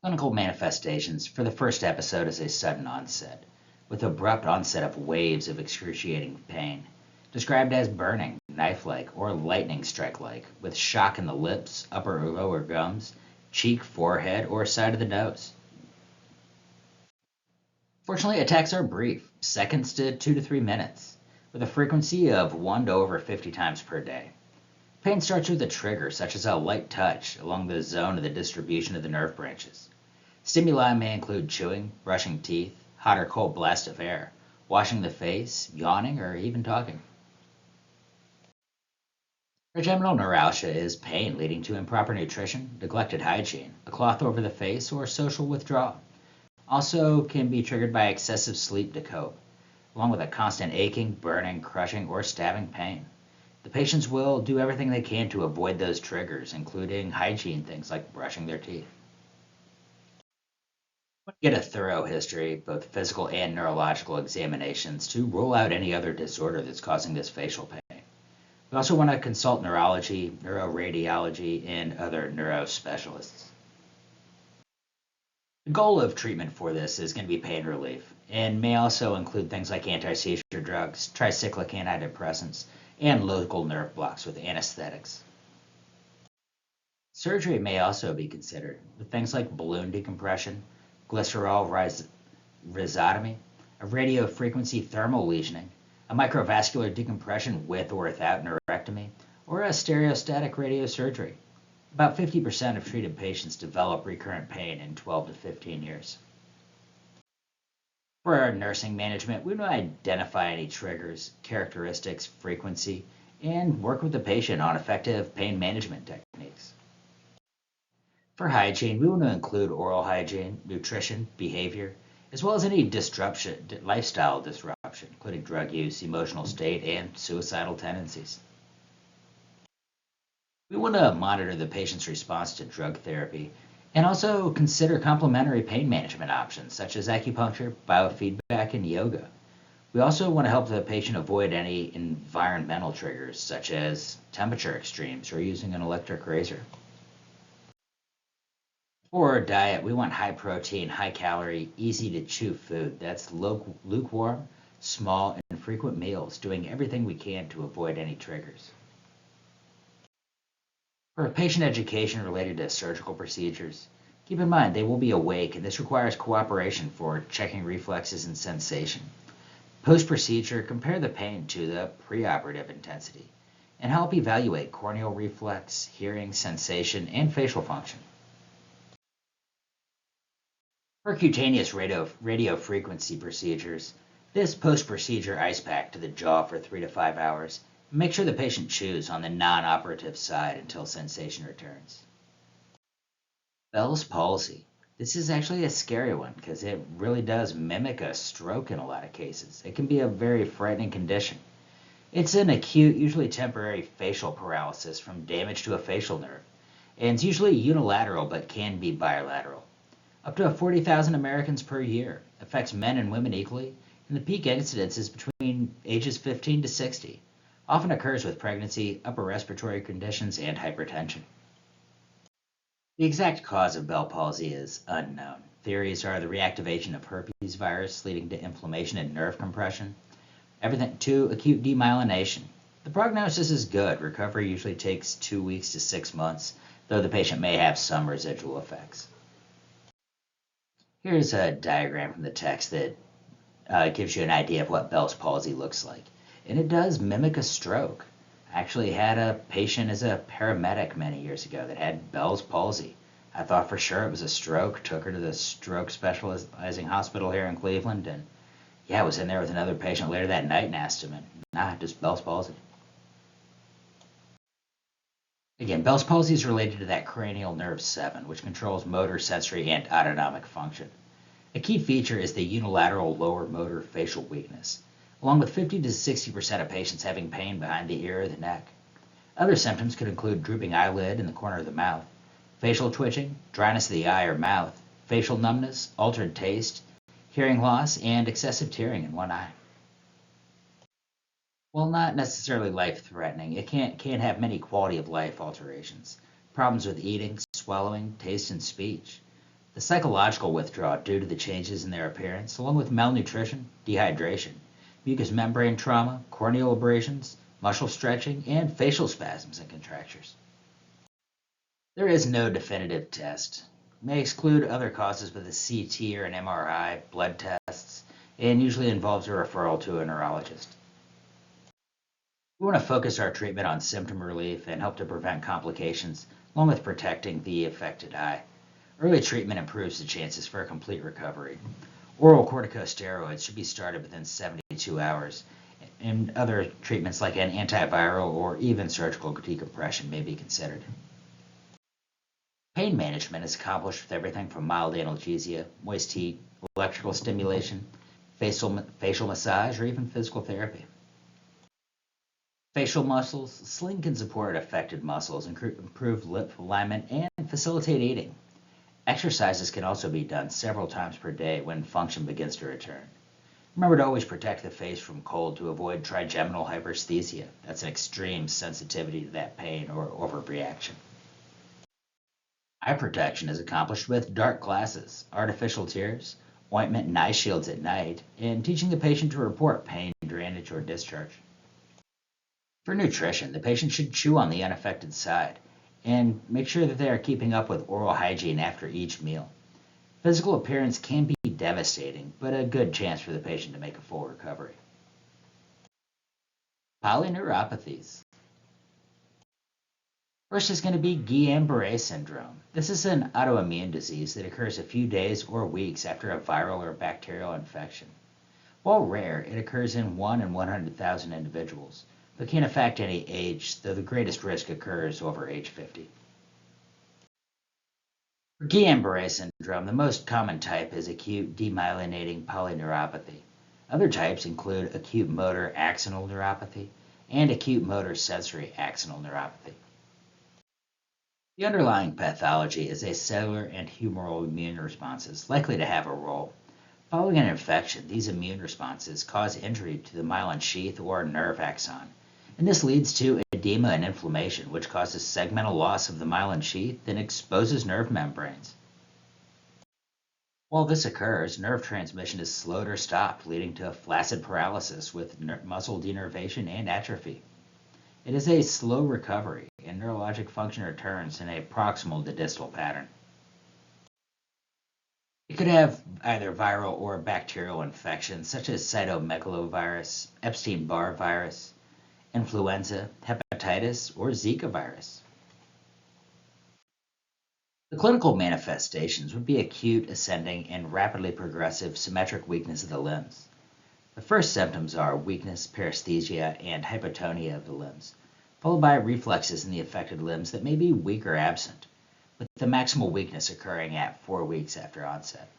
Clinical manifestations for the first episode is a sudden onset, with abrupt onset of waves of excruciating pain, described as burning, knife-like, or lightning strike-like, with shock in the lips, upper or lower gums, cheek, forehead, or side of the nose. Fortunately, attacks are brief, seconds to 2 to 3 minutes, with a frequency of 1 to over 50 times per day. Pain starts with a trigger, such as a light touch along the zone of the distribution of the nerve branches. Stimuli may include chewing, brushing teeth, hot or cold blast of air, washing the face, yawning, or even talking. Trigeminal neuralgia is pain leading to improper nutrition, neglected hygiene, a cloth over the face, or social withdrawal. Also can be triggered by excessive sleep to cope, along with a constant aching, burning, crushing, or stabbing pain. The patients will do everything they can to avoid those triggers, including hygiene things like brushing their teeth. Get a thorough history, both physical and neurological examinations, to rule out any other disorder that's causing this facial pain. We also want to consult neurology, neuroradiology, and other neurospecialists. The goal of treatment for this is going to be pain relief and may also include things like anti-seizure drugs, tricyclic antidepressants, and local nerve blocks with anesthetics. Surgery may also be considered with things like balloon decompression, glycerol rhizotomy, a radiofrequency thermal lesioning, a microvascular decompression with or without neurectomy, or a stereostatic radiosurgery. About 50% of treated patients develop recurrent pain in 12 to 15 years. For our nursing management, we want to identify any triggers, characteristics, frequency, and work with the patient on effective pain management techniques. For hygiene, we want to include oral hygiene, nutrition, behavior, as well as any lifestyle disruption, including drug use, emotional state, and suicidal tendencies. We want to monitor the patient's response to drug therapy and also consider complementary pain management options such as acupuncture, biofeedback, and yoga. We also want to help the patient avoid any environmental triggers such as temperature extremes or using an electric razor. For our diet, we want high protein, high calorie, easy to chew food that's lukewarm, small, and frequent meals, doing everything we can to avoid any triggers. For patient education related to surgical procedures, keep in mind they will be awake and this requires cooperation for checking reflexes and sensation. Post-procedure, compare the pain to the preoperative intensity and help evaluate corneal reflex, hearing, sensation, and facial function. For cutaneous radiofrequency procedures, this post-procedure ice pack to the jaw for 3 to 5 hours. Make sure the patient chews on the non-operative side until sensation returns. Bell's palsy. This is actually a scary one because it really does mimic a stroke in a lot of cases. It can be a very frightening condition. It's an acute, usually temporary facial paralysis from damage to a facial nerve, and it's usually unilateral but can be bilateral. Up to 40,000 Americans per year, affects men and women equally, and the peak incidence is between ages 15 to 60. Often occurs with pregnancy, upper respiratory conditions, and hypertension. The exact cause of Bell palsy is unknown. Theories are the reactivation of herpes virus leading to inflammation and nerve compression, everything to acute demyelination. The prognosis is good. Recovery usually takes 2 weeks to 6 months, though the patient may have some residual effects. Here's a diagram from the text that gives you an idea of what Bell's palsy looks like. And it does mimic a stroke. Actually had a patient as a paramedic many years ago that had Bell's palsy. I thought for sure it was a stroke, took her to the stroke specializing hospital here in Cleveland, and yeah, I was in there with another patient later that night and asked him, and nah, just Bell's palsy. Again, Bell's palsy is related to that cranial nerve 7, which controls motor, sensory, and autonomic function. A key feature is the unilateral lower motor facial weakness, along with 50 to 60% of patients having pain behind the ear or the neck. Other symptoms could include drooping eyelid in the corner of the mouth, facial twitching, dryness of the eye or mouth, facial numbness, altered taste, hearing loss, and excessive tearing in one eye. While not necessarily life-threatening, it can have many quality of life alterations, problems with eating, swallowing, taste, and speech. The psychological withdrawal due to the changes in their appearance, along with malnutrition, dehydration, mucous membrane trauma, corneal abrasions, muscle stretching, and facial spasms and contractures. There is no definitive test. It may exclude other causes with a CT or an MRI, blood tests, and usually involves a referral to a neurologist. We want to focus our treatment on symptom relief and help to prevent complications, along with protecting the affected eye. Early treatment improves the chances for a complete recovery. Oral corticosteroids should be started within 72 hours, and other treatments like an antiviral or even surgical decompression may be considered. Pain management is accomplished with everything from mild analgesia, moist heat, electrical stimulation, facial massage, or even physical therapy. Facial muscles, sling can support affected muscles, improve lip alignment, and facilitate eating. Exercises can also be done several times per day when function begins to return. Remember to always protect the face from cold to avoid trigeminal hyperesthesia. That's an extreme sensitivity to that pain or overreaction. Eye protection is accomplished with dark glasses, artificial tears, ointment and eye shields at night, and teaching the patient to report pain, drainage, or discharge. For nutrition, the patient should chew on the unaffected side and make sure that they are keeping up with oral hygiene after each meal. Physical appearance can be devastating, but a good chance for the patient to make a full recovery. Polyneuropathies. First is going to be Guillain-Barré syndrome. This is an autoimmune disease that occurs a few days or weeks after a viral or bacterial infection. While rare, it occurs in 1 in 100,000 individuals, but can affect any age, though the greatest risk occurs over age 50. For Guillain-Barré syndrome, the most common type is acute demyelinating polyneuropathy. Other types include acute motor axonal neuropathy and acute motor sensory axonal neuropathy. The underlying pathology is a cellular and humoral immune responses likely to have a role. Following an infection, these immune responses cause injury to the myelin sheath or nerve axon, and this leads to edema and inflammation, which causes segmental loss of the myelin sheath and exposes nerve membranes. While this occurs, nerve transmission is slowed or stopped, leading to flaccid paralysis with muscle denervation and atrophy. It is a slow recovery, and neurologic function returns in a proximal to distal pattern. It could have either viral or bacterial infections, such as cytomegalovirus, Epstein-Barr virus, influenza, hepatitis, or Zika virus. The clinical manifestations would be acute, ascending, and rapidly progressive symmetric weakness of the limbs. The first symptoms are weakness, paresthesia, and hypotonia of the limbs, followed by reflexes in the affected limbs that may be weak or absent, with the maximal weakness occurring at 4 weeks after onset.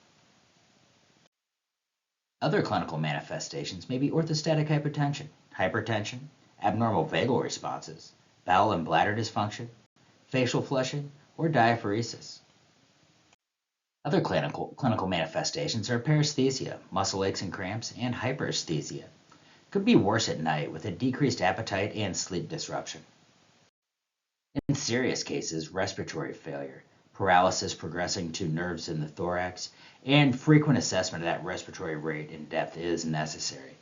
Other clinical manifestations may be orthostatic hypertension, abnormal vagal responses, bowel and bladder dysfunction, facial flushing, or diaphoresis. Other clinical manifestations are paresthesia, muscle aches and cramps, and hyperesthesia. Could be worse at night with a decreased appetite and sleep disruption. In serious cases, respiratory failure, paralysis progressing to nerves in the thorax, and frequent assessment of that respiratory rate and depth is necessary.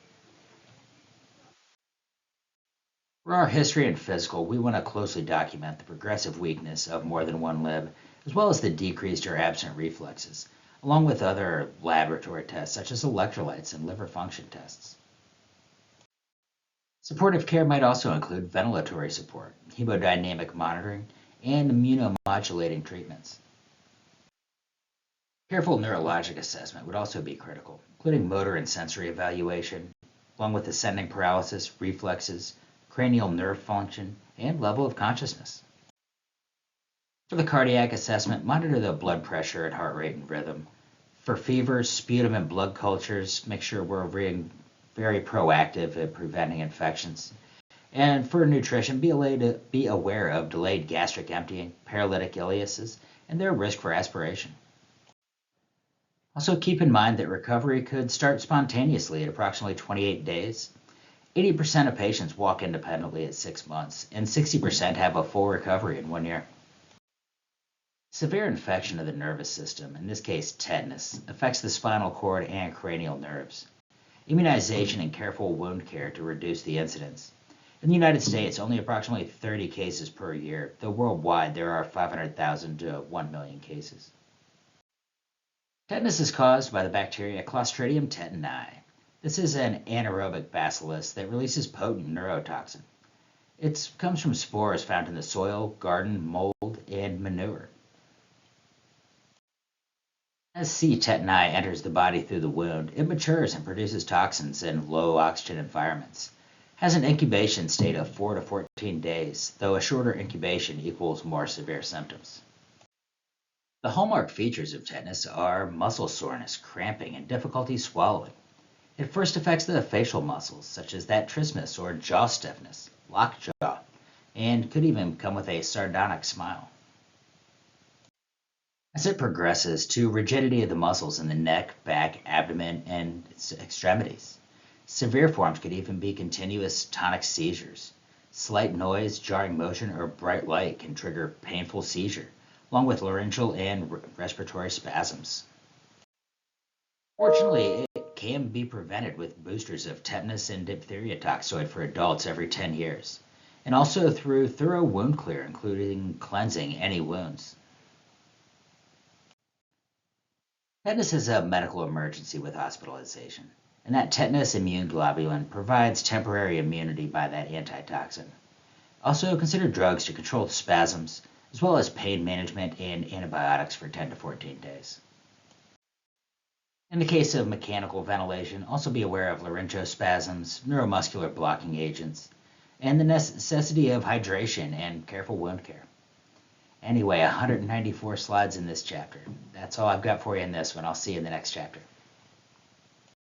For our history and physical, we want to closely document the progressive weakness of more than one limb, as well as the decreased or absent reflexes, along with other laboratory tests such as electrolytes and liver function tests. Supportive care might also include ventilatory support, hemodynamic monitoring, and immunomodulating treatments. Careful neurologic assessment would also be critical, including motor and sensory evaluation, along with ascending paralysis, reflexes, cranial nerve function, and level of consciousness. For the cardiac assessment, monitor the blood pressure and heart rate and rhythm. For fever, sputum and blood cultures, make sure we're being very proactive at preventing infections. And for nutrition, be aware of delayed gastric emptying, paralytic ileuses, and their risk for aspiration. Also keep in mind that recovery could start spontaneously at approximately 28 days. 80% of patients walk independently at 6 months, and 60% have a full recovery in 1 year. Severe infection of the nervous system, in this case tetanus, affects the spinal cord and cranial nerves. Immunization and careful wound care to reduce the incidence. In the United States, only approximately 30 cases per year, though worldwide there are 500,000 to 1 million cases. Tetanus is caused by the bacteria Clostridium tetani. This is an anaerobic bacillus that releases potent neurotoxin. It comes from spores found in the soil, garden, mold, and manure. As C. tetani enters the body through the wound, it matures and produces toxins in low oxygen environments. It has an incubation state of 4 to 14 days, though a shorter incubation equals more severe symptoms. The hallmark features of tetanus are muscle soreness, cramping, and difficulty swallowing. It first affects the facial muscles, such as that trismus or jaw stiffness, lockjaw, and could even come with a sardonic smile. As it progresses to rigidity of the muscles in the neck, back, abdomen, and extremities. Severe forms could even be continuous tonic seizures. Slight noise, jarring motion, or bright light can trigger painful seizure, along with laryngeal and respiratory spasms. Fortunately, it can be prevented with boosters of tetanus and diphtheria toxoid for adults every 10 years, and also through thorough wound clear, including cleansing any wounds. Tetanus is a medical emergency with hospitalization, and that tetanus immune globulin provides temporary immunity by that antitoxin. Also consider drugs to control spasms, as well as pain management and antibiotics for 10 to 14 days. In the case of mechanical ventilation, also be aware of laryngospasms, neuromuscular blocking agents, and the necessity of hydration and careful wound care. Anyway, 194 slides in this chapter. That's all I've got for you in this one. I'll see you in the next chapter.